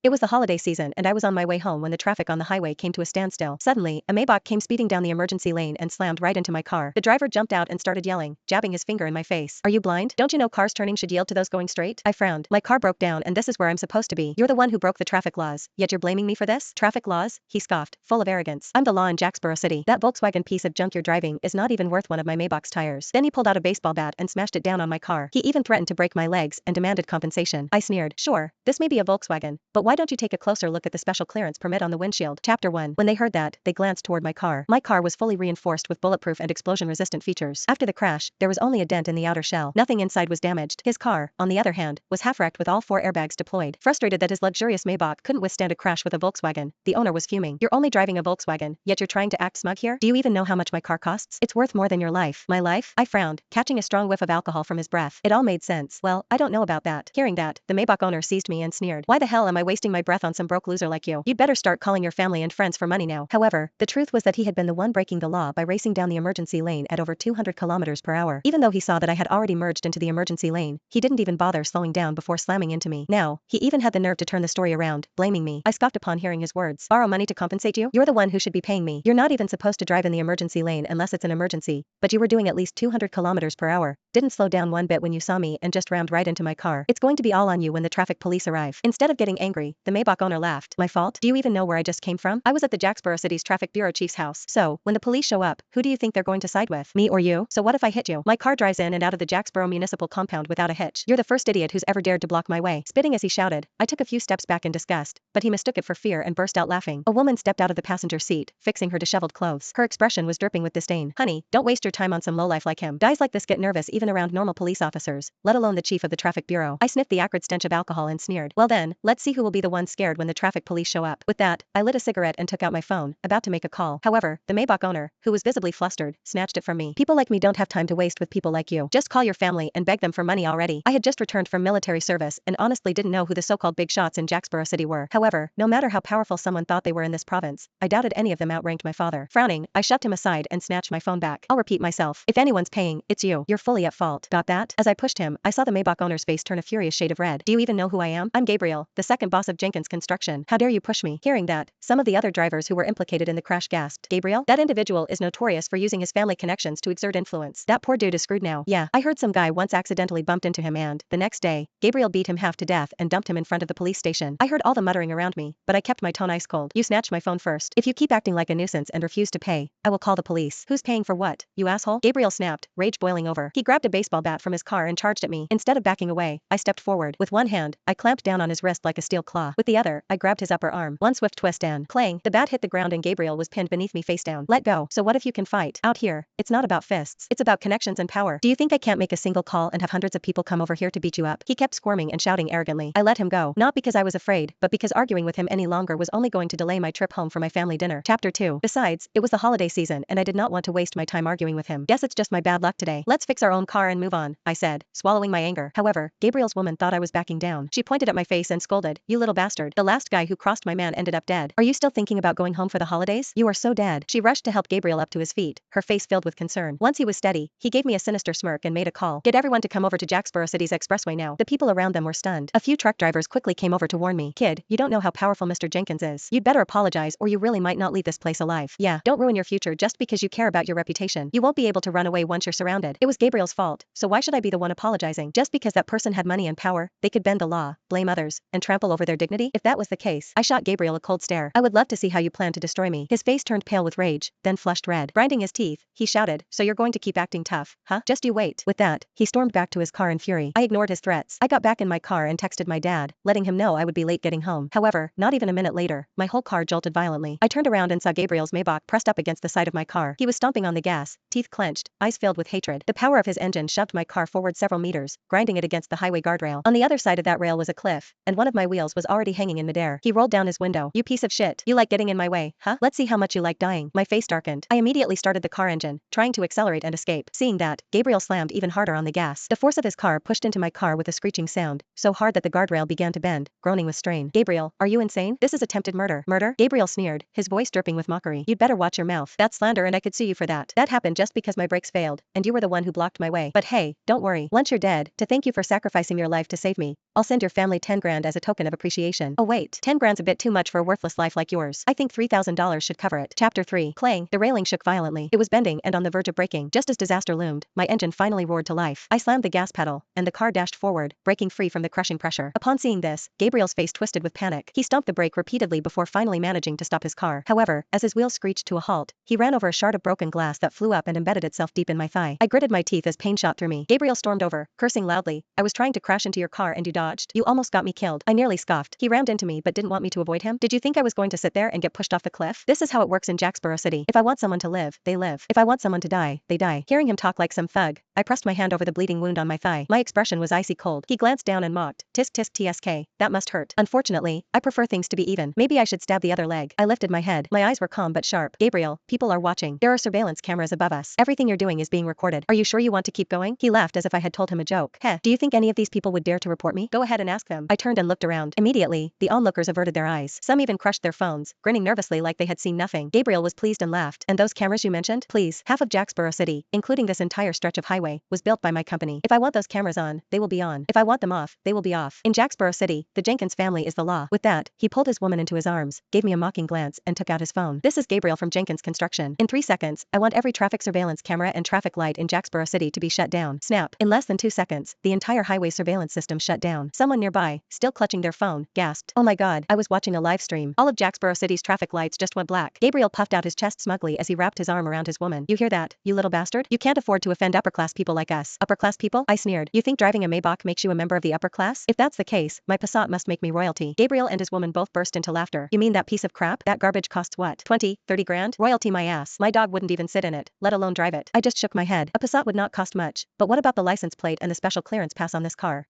It was the holiday season and I was on my way home when the traffic on the highway came to a standstill. Suddenly, a Maybach came speeding down the emergency lane and slammed right into my car. The driver jumped out and started yelling, jabbing his finger in my face. Are you blind? Don't you know cars turning should yield to those going straight? I frowned. My car broke down and this is where I'm supposed to be. You're the one who broke the traffic laws, yet you're blaming me for this? Traffic laws? He scoffed, full of arrogance. I'm the law in Jacksboro City. That Volkswagen piece of junk you're driving is not even worth one of my Maybach's tires. Then he pulled out a baseball bat and smashed it down on my car. He even threatened to break my legs and demanded compensation. I sneered. Sure, this may be a Volkswagen, but why don't you take a closer look at the special clearance permit on the windshield? Chapter 1. When they heard that, they glanced toward my car. My car was fully reinforced with bulletproof and explosion-resistant features. After the crash, there was only a dent in the outer shell. Nothing inside was damaged. His car, on the other hand, was half-wrecked with all 4 airbags deployed. Frustrated that his luxurious Maybach couldn't withstand a crash with a Volkswagen, the owner was fuming. You're only driving a Volkswagen, yet you're trying to act smug here? Do you even know how much my car costs? It's worth more than your life. My life? I frowned, catching a strong whiff of alcohol from his breath. It all made sense. Well, I don't know about that. Hearing that, the Maybach owner seized me and sneered. Why the hell am I wasting my breath on some broke loser like you? You'd better start calling your family and friends for money now. However, the truth was that he had been the one breaking the law by racing down the emergency lane at over 200 kilometers per hour. Even though he saw that I had already merged into the emergency lane, he didn't even bother slowing down before slamming into me. Now, he even had the nerve to turn the story around, blaming me. I scoffed upon hearing his words. Borrow money to compensate you? You're the one who should be paying me. You're not even supposed to drive in the emergency lane unless it's an emergency, but you were doing at least 200 kilometers per hour. Didn't slow down one bit when you saw me and just rammed right into my car. It's going to be all on you when the traffic police arrive. Instead of getting angry, the Maybach owner laughed. My fault? Do you even know where I just came from? I was at the Jacksboro City's traffic bureau chief's house. So, when the police show up, who do you think they're going to side with? Me or you? So what if I hit you? My car drives in and out of the Jacksboro municipal compound without a hitch. You're the first idiot who's ever dared to block my way. Spitting as he shouted, I took a few steps back in disgust, but he mistook it for fear and burst out laughing. A woman stepped out of the passenger seat, fixing her disheveled clothes. Her expression was dripping with disdain. Honey, don't waste your time on some lowlife like him. Guys like this get nervous even around normal police officers, let alone the chief of the traffic bureau. I sniffed the acrid stench of alcohol and sneered. Well then, let's see who will be the one scared when the traffic police show up. With that, I lit a cigarette and took out my phone, about to make a call. However, the Maybach owner, who was visibly flustered, snatched it from me. People like me don't have time to waste with people like you. Just call your family and beg them for money already. I had just returned from military service and honestly didn't know who the so-called big shots in Jacksboro City were. However, no matter how powerful someone thought they were in this province, I doubted any of them outranked my father. Frowning, I shoved him aside and snatched my phone back. I'll repeat myself. If anyone's paying, it's you. You're fully at fault. Got that? As I pushed him, I saw the Maybach owner's face turn a furious shade of red. Do you even know who I am? I'm Gabriel, the second boss of Jenkins Construction. How dare you push me? Hearing that, some of the other drivers who were implicated in the crash gasped. Gabriel? That individual is notorious for using his family connections to exert influence. That poor dude is screwed now. Yeah, I heard some guy once accidentally bumped into him and, the next day, Gabriel beat him half to death and dumped him in front of the police station. I heard all the muttering around me, but I kept my tone ice cold. You snatched my phone first. If you keep acting like a nuisance and refuse to pay, I will call the police. Who's paying for what, you asshole? Gabriel snapped, rage boiling over. He grabbed a baseball bat from his car and charged at me. Instead of backing away, I stepped forward. With one hand, I clamped down on his wrist like a steel claw. With the other, I grabbed his upper arm. One swift twist and, clang, the bat hit the ground and Gabriel was pinned beneath me face down. Let go. So what if you can fight? Out here, it's not about fists. It's about connections and power. Do you think I can't make a single call and have hundreds of people come over here to beat you up? He kept squirming and shouting arrogantly. I let him go, not because I was afraid, but because arguing with him any longer was only going to delay my trip home for my family dinner. Chapter 2. Besides, it was the holiday season and I did not want to waste my time arguing with him. Guess it's just my bad luck today. Let's fix our own car and move on, I said, swallowing my anger. However, Gabriel's woman thought I was backing down. She pointed at my face and scolded, you little bastard. The last guy who crossed my man ended up dead. Are you still thinking about going home for the holidays? You are so dead. She rushed to help Gabriel up to his feet, her face filled with concern. Once he was steady, he gave me a sinister smirk and made a call. Get everyone to come over to Jacksboro City's expressway now. The people around them were stunned. A few truck drivers quickly came over to warn me. Kid, you don't know how powerful Mr. Jenkins is. You'd better apologize or you really might not leave this place alive. Yeah, don't ruin your future just because you care about your reputation. You won't be able to run away once you're surrounded. It was Gabriel's fault, so why should I be the one apologizing? Just because that person had money and power, they could bend the law, blame others, and trample over their dignity? If that was the case, I shot Gabriel a cold stare. I would love to see how you plan to destroy me. His face turned pale with rage, then flushed red. Grinding his teeth, he shouted, so you're going to keep acting tough, huh? Just you wait. With that, he stormed back to his car in fury. I ignored his threats. I got back in my car and texted my dad, letting him know I would be late getting home. However, not even a minute later, my whole car jolted violently. I turned around and saw Gabriel's Maybach pressed up against the side of my car. He was stomping on the gas, teeth clenched, eyes filled with hatred. The power of his engine shoved my car forward several meters, grinding it against the highway guardrail. On the other side of that rail was a cliff, and one of my wheels was already hanging in midair. He rolled down his window. You piece of shit. You like getting in my way, huh? Let's see how much you like dying. My face darkened. I immediately started the car engine, trying to accelerate and escape. Seeing that, Gabriel slammed even harder on the gas. The force of his car pushed into my car with a screeching sound, so hard that the guardrail began to bend, groaning with strain. Gabriel, are you insane? This is attempted murder. Murder? Gabriel sneered, his voice dripping with mockery. You'd better watch your mouth. That's slander and I could sue you for that. That happened just because my brakes failed, and you were the one who blocked my way. But hey, don't worry. Once you're dead, to thank you for sacrificing your life to save me, I'll send your family 10 grand as a token of appreciation. Oh wait, 10 grand's a bit too much for a worthless life like yours. I think $3,000 should cover it. Chapter 3. Clang. The railing shook violently. It was bending and on the verge of breaking. Just as disaster loomed, my engine finally roared to life. I slammed the gas pedal, and the car dashed forward, breaking free from the crushing pressure. Upon seeing this, Gabriel's face twisted with panic. He stomped the brake repeatedly before finally managing to stop his car. However, as his wheels screeched to a halt, he ran over a shard of broken glass that flew up and embedded itself deep in my thigh. I gritted my teeth as pain shot through me. Gabriel stormed over, cursing loudly. I was trying to crash into your car and you dodged. You almost got me killed. I nearly scoffed. He rammed into me but didn't want me to avoid him. Did you think I was going to sit there and get pushed off the cliff? This is how it works in Jacksboro City. If I want someone to live, they live. If I want someone to die, they die. Hearing him talk like some thug, I pressed my hand over the bleeding wound on my thigh. My expression was icy cold. He glanced down and mocked. Tisk tisk tsk. That must hurt. Unfortunately, I prefer things to be even. Maybe I should stab the other leg. I lifted my head. My eyes were calm but sharp. Gabriel, people are watching. There are surveillance cameras above us. Everything you're doing is being recorded. Are you sure you want to keep going? He laughed as if I had told him a joke. Heh, do you think any of these people would dare to report me? Go ahead and ask them. I turned and looked around. Immediately, the onlookers averted their eyes. Some even crushed their phones, grinning nervously like they had seen nothing. Gabriel was pleased and laughed. And those cameras you mentioned? Please, half of Jacksboro City, including this entire stretch of highway, was built by my company. If I want those cameras on, they will be on. If I want them off, they will be off. In Jacksboro City, the Jenkins family is the law. With that, he pulled his woman into his arms, gave me a mocking glance, and took out his phone. This is Gabriel from Jenkins Construction. In 3 seconds, I want every traffic surveillance camera and traffic light in Jacksboro City to be shut down. Snap. In less than 2 seconds, the entire highway surveillance system shut down. Someone nearby, still clutching their phone, gasped. Oh my god, I was watching a live stream. All of Jacksboro City's traffic lights just went black. Gabriel puffed out his chest smugly as he wrapped his arm around his woman. You hear that, you little bastard? You can't afford to offend upper-class people like us. Upper-class people? I sneered. You think driving a Maybach makes you a member of the upper class? If that's the case, my Passat must make me royalty. Gabriel and his woman both burst into laughter. You mean that piece of crap? That garbage costs what? 20, 30 grand? Royalty my ass. My dog wouldn't even sit in it, let alone drive it. I just shook my head. A Passat would not cost much. But what about the license plate and the special clearance pass on this car?